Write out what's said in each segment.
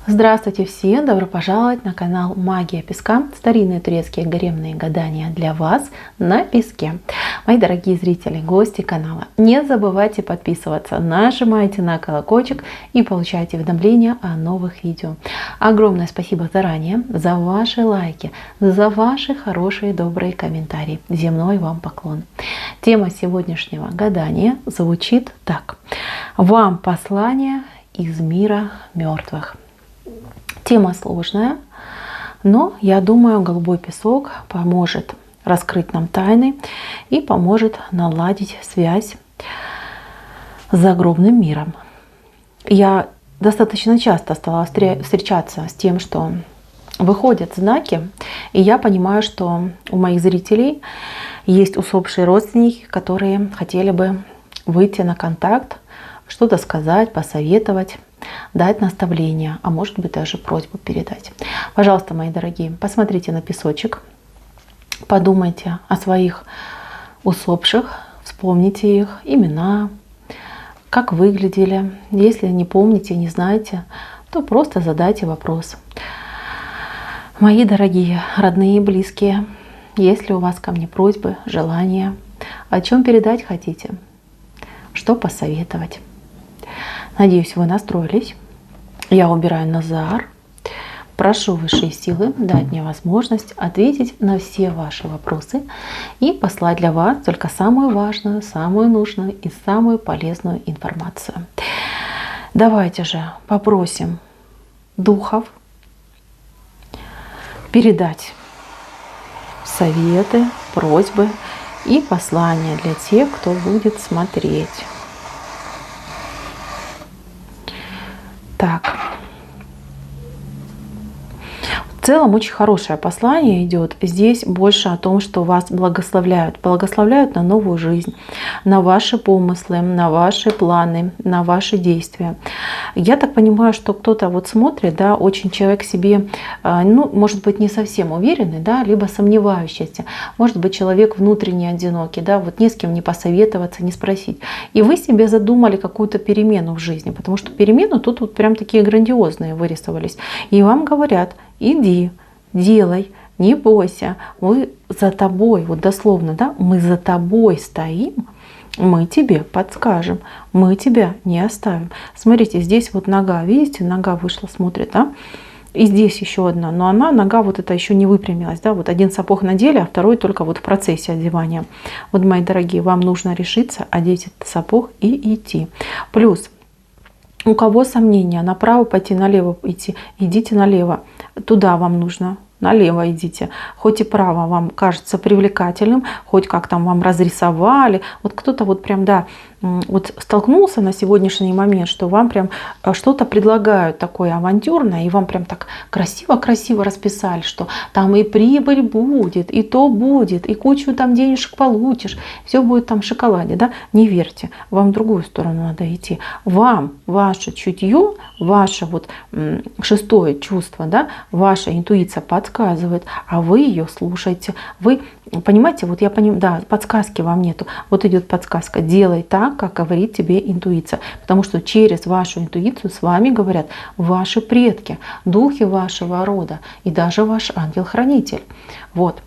Здравствуйте все! Добро пожаловать на канал Магия Песка. Старинные турецкие гаремные гадания для вас на песке. Мои дорогие зрители, гости канала, не забывайте подписываться, нажимайте на колокольчик и получайте уведомления о новых видео. Огромное спасибо заранее за ваши лайки, за ваши хорошие добрые комментарии. Земной вам поклон. Тема сегодняшнего гадания звучит так. Вам послание из мира мертвых. Тема сложная, но я думаю, голубой песок поможет раскрыть нам тайны и поможет наладить связь с загробным миром. Я достаточно часто стала встречаться с тем, что выходят знаки, и я понимаю, что у моих зрителей есть усопшие родственники, которые хотели бы выйти на контакт, что-то сказать, посоветовать, дать наставление, а может быть даже просьбу передать. Пожалуйста, мои дорогие, посмотрите на песочек, подумайте о своих усопших, вспомните их имена, как выглядели. Если не помните, не знаете, то просто задайте вопрос. Мои дорогие, родные и близкие, есть ли у вас ко мне просьбы, желания, о чем передать хотите, что посоветовать? Надеюсь, вы настроились. Я убираю Назар. Прошу высшие силы дать мне возможность ответить на все ваши вопросы и послать для вас только самую важную, самую нужную и самую полезную информацию. Давайте же попросим духов передать советы, просьбы и послания для тех, кто будет смотреть. Так. В целом очень хорошее послание идет. Здесь больше о том, что вас благословляют. Благословляют на новую жизнь, на ваши помыслы, на ваши планы, на ваши действия. Я так понимаю, что кто-то вот смотрит, да, очень человек себе, ну, может быть, не совсем уверенный, да, либо сомневающийся. Может быть, человек внутренне одинокий, да, вот ни с кем не посоветоваться, не спросить. И вы себе задумали какую-то перемену в жизни, потому что перемены тут вот прям такие грандиозные вырисовались. И вам говорят: иди, делай, не бойся, мы за тобой, вот дословно, да, мы за тобой стоим, мы тебе подскажем, мы тебя не оставим. Смотрите, здесь вот нога, видите, нога вышла, смотрит, да, и здесь еще одна, но она, нога вот эта еще не выпрямилась, да, вот один сапог надели, а второй только вот в процессе одевания. Вот, мои дорогие, вам нужно решиться, одеть этот сапог и идти. Плюс, у кого сомнения, направо пойти, налево идти, идите налево. Туда вам нужно, налево идите. Хоть и право вам кажется привлекательным, хоть как там вам разрисовали. Вот кто-то вот прям, да, вот столкнулся на сегодняшний момент, что вам прям что-то предлагают такое авантюрное, и вам прям так красиво-красиво расписали, что там и прибыль будет, и то будет, и кучу там денежек получишь, все будет там в шоколаде, да? Не верьте, вам в другую сторону надо идти. Вам ваше чутье, ваше вот шестое чувство, да, ваша интуиция подсказывает, а вы ее слушаете. Вы понимаете, вот я понимаю, да, подсказки вам нету. Вот идет подсказка: делай так, как говорит тебе интуиция. Потому что через вашу интуицию с вами говорят ваши предки, духи вашего рода и даже ваш ангел-хранитель. Вот.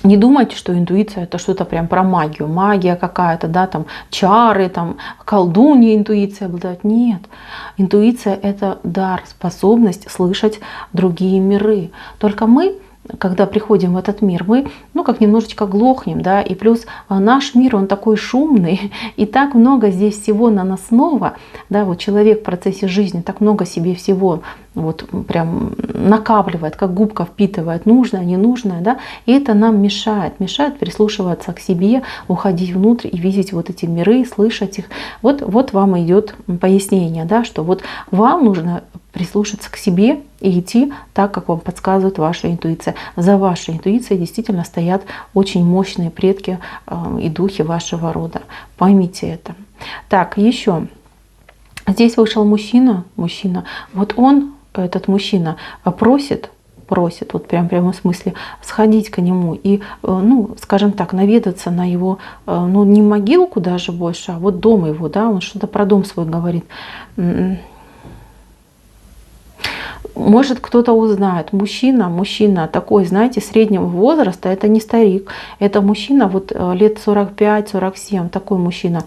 Не думайте, что интуиция — это что-то прям про магию. Магия какая-то, да, там чары, там колдунья интуиция обладает. Нет. Интуиция — это дар, способность слышать другие миры. Только мы, когда приходим в этот мир, мы, ну, как немножечко глохнем, да, и плюс наш мир, он такой шумный, и так много здесь всего наносного, да, вот человек в процессе жизни так много себе всего вот прям накапливает, как губка впитывает нужное, ненужное, да, и это нам мешает прислушиваться к себе, уходить внутрь и видеть вот эти миры, слышать их. Вот вам идет пояснение, да, что вот вам нужно прислушаться к себе и идти так, как вам подсказывает ваша интуиция. За вашей интуицией действительно стоят очень мощные предки и духи вашего рода. Поймите это. Так, еще. Здесь вышел мужчина. Вот он, этот мужчина, просит, вот прям в прямом смысле, сходить к нему и, ну, скажем так, наведаться на его, ну, не могилку даже больше, а вот дом его, да, он что-то про дом свой говорит. Может, кто-то узнает. Мужчина такой, знаете, среднего возраста, это не старик, это мужчина вот лет 45-47, такой мужчина.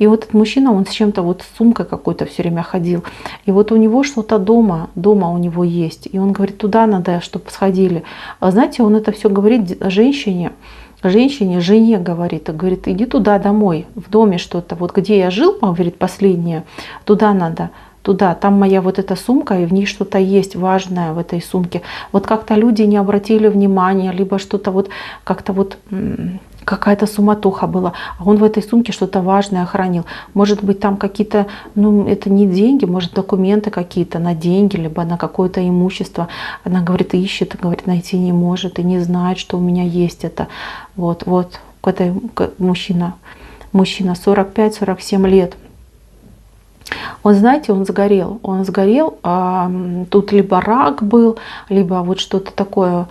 И вот этот мужчина, он с чем-то, вот с сумкой какой-то все время ходил. И вот у него что-то дома у него есть. И он говорит, туда надо, чтобы сходили. А знаете, он это все говорит женщине, жене говорит, иди туда домой, в доме что-то, вот где я жил, он говорит, последнее, туда надо. Туда, там моя вот эта сумка, и в ней что-то есть важное в этой сумке. Вот как-то люди не обратили внимания, либо что-то вот как-то вот какая-то суматоха была, а он в этой сумке что-то важное хранил. Может быть, там какие-то, ну, это не деньги, может, документы какие-то на деньги, либо на какое-то имущество. Она говорит, ищет, говорит, найти не может, и не знает, что у меня есть это. Вот, мужчина 45-47 лет. Он, знаете, он сгорел, тут либо рак был, либо вот что-то такое,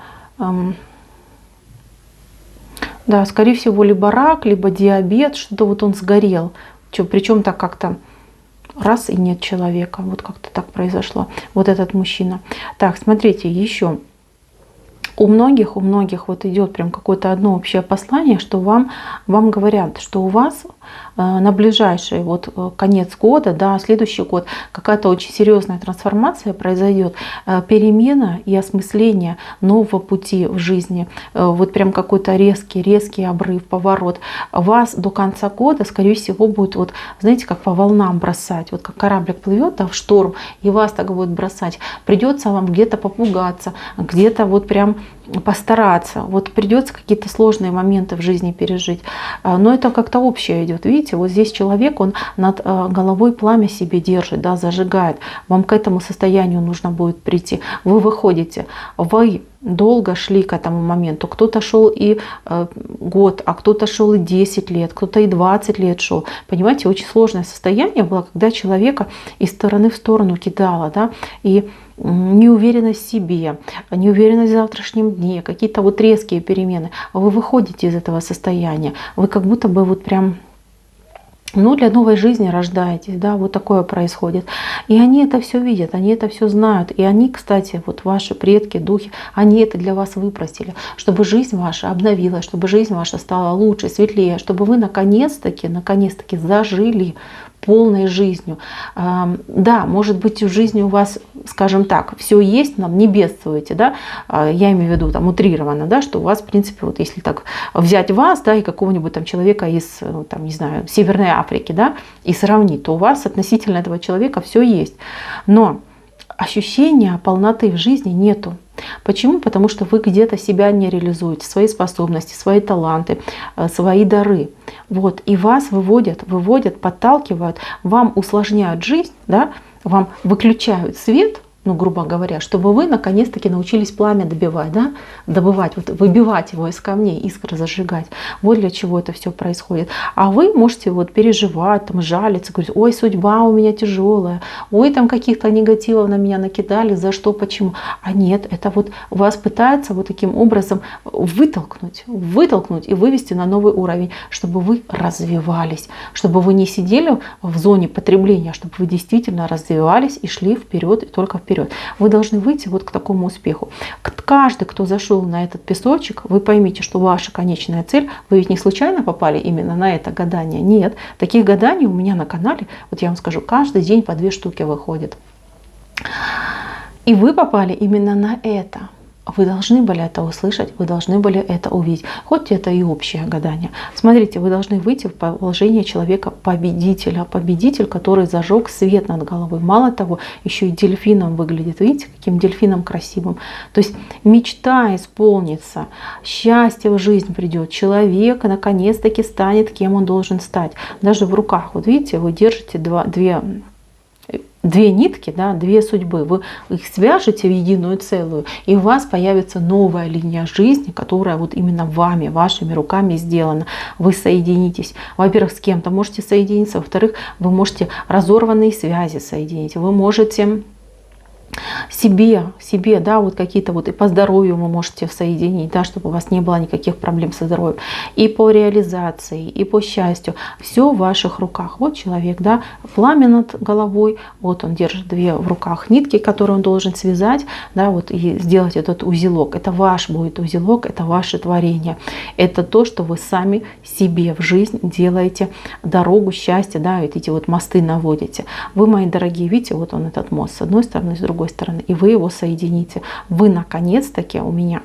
да, скорее всего, либо рак, либо диабет, что-то вот он сгорел, причем так как-то раз и нет человека, вот как-то так произошло, вот этот мужчина. Так, смотрите, еще. У многих вот идет прям какое-то одно общее послание, что вам говорят, что у вас на ближайший вот конец года, да, следующий год какая-то очень серьезная трансформация произойдет, перемена и осмысление нового пути в жизни, вот прям какой-то резкий обрыв, поворот. Вас до конца года, скорее всего, будет вот, знаете, как по волнам бросать, вот как кораблик плывет, да, в шторм, и вас так будет бросать. Придется вам где-то попугаться, где-то вот прям постараться, вот придется какие-то сложные моменты в жизни пережить, но это как-то общее идет, видите, вот здесь человек, он над головой пламя себе держит, да, зажигает, вам к этому состоянию нужно будет прийти, вы выходите, вы долго шли к этому моменту, кто-то шел и год, а кто-то шел и 10 лет, кто-то и 20 лет шел, понимаете, очень сложное состояние было, когда человека из стороны в сторону кидало, да, и неуверенность в себе, неуверенность в завтрашнем дне, какие-то вот резкие перемены. Вы выходите из этого состояния, вы как будто бы вот прям, ну, для новой жизни рождаетесь, да, вот такое происходит. И они это все видят, они это все знают. И они, кстати, вот ваши предки, духи, они это для вас выпросили, чтобы жизнь ваша обновилась, чтобы жизнь ваша стала лучше, светлее, чтобы вы наконец-таки зажили полной жизнью. Да, может быть, в жизни у вас, скажем так, все есть, но не бедствуете, да, я имею в виду там утрированно, да, что у вас, в принципе, вот если так взять вас, да, и какого-нибудь там человека из, там, не знаю, Северной Африки, да, и сравнить, то у вас относительно этого человека все есть. Но ощущения полноты в жизни нету. Почему? Потому что вы где-то себя не реализуете, свои способности, свои таланты, свои дары. Вот. И вас выводят, подталкивают, вам усложняют жизнь, да? Вам выключают свет, ну, грубо говоря, чтобы вы наконец-таки научились пламя добивать, да? Добывать, вот, выбивать его из камней, искры зажигать. Вот для чего это все происходит. А вы можете вот переживать, там, жалиться, говорить, ой, судьба у меня тяжелая, ой, там каких-то негативов на меня накидали, за что, почему. А нет, это вот вас пытаются вот таким образом вытолкнуть и вывести на новый уровень, чтобы вы развивались, чтобы вы не сидели в зоне потребления, чтобы вы действительно развивались и шли вперед, и только вперед. Вы должны выйти вот к такому успеху. Каждый, кто зашел на этот песочек, вы поймите, что ваша конечная цель, вы ведь не случайно попали именно на это гадание. Нет, таких гаданий у меня на канале, вот я вам скажу, каждый день по 2 штуки выходит. И вы попали именно на это. Вы должны были это услышать, вы должны были это увидеть. Хоть это и общее гадание. Смотрите, вы должны выйти в положение человека-победителя. Победитель, который зажег свет над головой. Мало того, еще и дельфином выглядит. Видите, каким дельфином красивым. То есть мечта исполнится, счастье в жизнь придет. Человек наконец-таки станет, кем он должен стать. Даже в руках, вот видите, вы держите две нитки, да, 2 судьбы, вы их свяжете в единую целую, и у вас появится новая линия жизни, которая вот именно вами, вашими руками сделана. Вы соединитесь. Во-первых, с кем-то можете соединиться, во-вторых, вы можете разорванные связи соединить, вы можете себе, да, вот какие-то вот и по здоровью вы можете соединить, да, чтобы у вас не было никаких проблем со здоровьем, и по реализации, и по счастью, все в ваших руках. Вот человек, да, пламя над головой, вот он держит две в руках нитки, которые он должен связать, да, вот и сделать этот узелок. Это ваш будет узелок, это ваше творение, это то, что вы сами себе в жизнь делаете, дорогу счастья, да, вот эти вот мосты наводите. Вы, мои дорогие, видите, вот он этот мост с одной стороны, с другой стороны, и вы его соедините. Вы наконец-таки у меня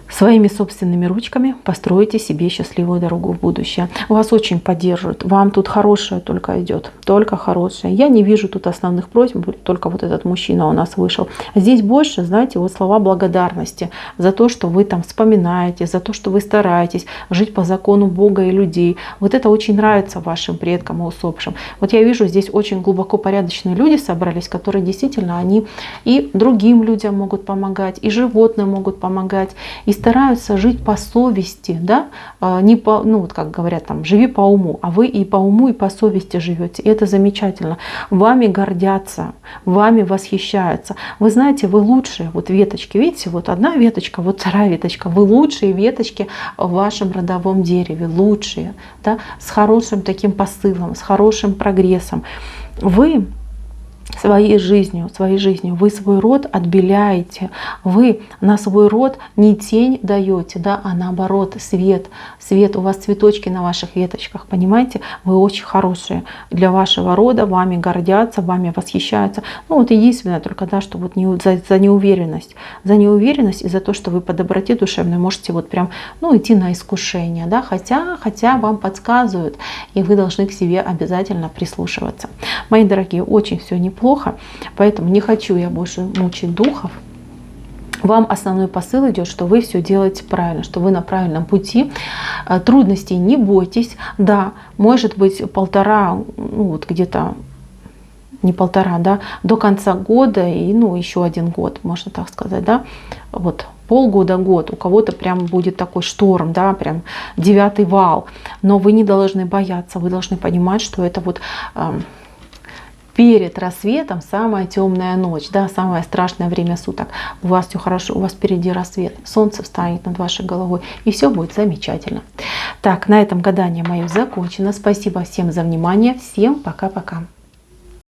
своими собственными ручками построите себе счастливую дорогу в будущее. Вас очень поддерживают. Вам тут хорошее только идет. Только хорошее. Я не вижу тут основных просьб. Только вот этот мужчина у нас вышел. Здесь больше, знаете, вот слова благодарности за то, что вы там вспоминаете, за то, что вы стараетесь жить по закону Бога и людей. Вот это очень нравится вашим предкам и усопшим. Вот я вижу, здесь очень глубоко порядочные люди собрались, которые действительно, они и другим людям могут помогать, и животным могут помогать, и стараются жить по совести, да, не по, ну вот как говорят там, живи по уму, а вы и по уму, и по совести живете. И это замечательно. Вами гордятся, вами восхищаются. Вы знаете, вы лучшие вот веточки, видите, вот одна веточка, вот вторая веточка, вы лучшие веточки в вашем родовом дереве, лучшие, да, с хорошим таким посылом, с хорошим прогрессом. Вы своей жизнью, вы свой род отбеляете, вы на свой род не тень даете, да, а наоборот свет, у вас цветочки на ваших веточках, понимаете, вы очень хорошие для вашего рода, вами гордятся, вами восхищаются. Ну вот единственное только, да, что вот за неуверенность и за то, что вы по доброте душевной можете вот прям, ну, идти на искушение, да, хотя вам подсказывают, и вы должны к себе обязательно прислушиваться. Мои дорогие, очень все неплохо. Поэтому не хочу я больше мучить духов. Вам основной посыл идет, что вы все делаете правильно, что вы на правильном пути. Трудностей не бойтесь. Да, может быть полтора, ну вот где-то не полтора, да, до конца года и ну еще один год, можно так сказать, да, вот полгода, год, у кого-то прям будет такой шторм, да, прям 9-й вал. Но вы не должны бояться, вы должны понимать, что это вот перед рассветом самая темная ночь, да, самое страшное время суток. У вас все хорошо, у вас впереди рассвет, солнце встанет над вашей головой, и все будет замечательно. Так, на этом гадание мое закончено. Спасибо всем за внимание. Всем пока-пока.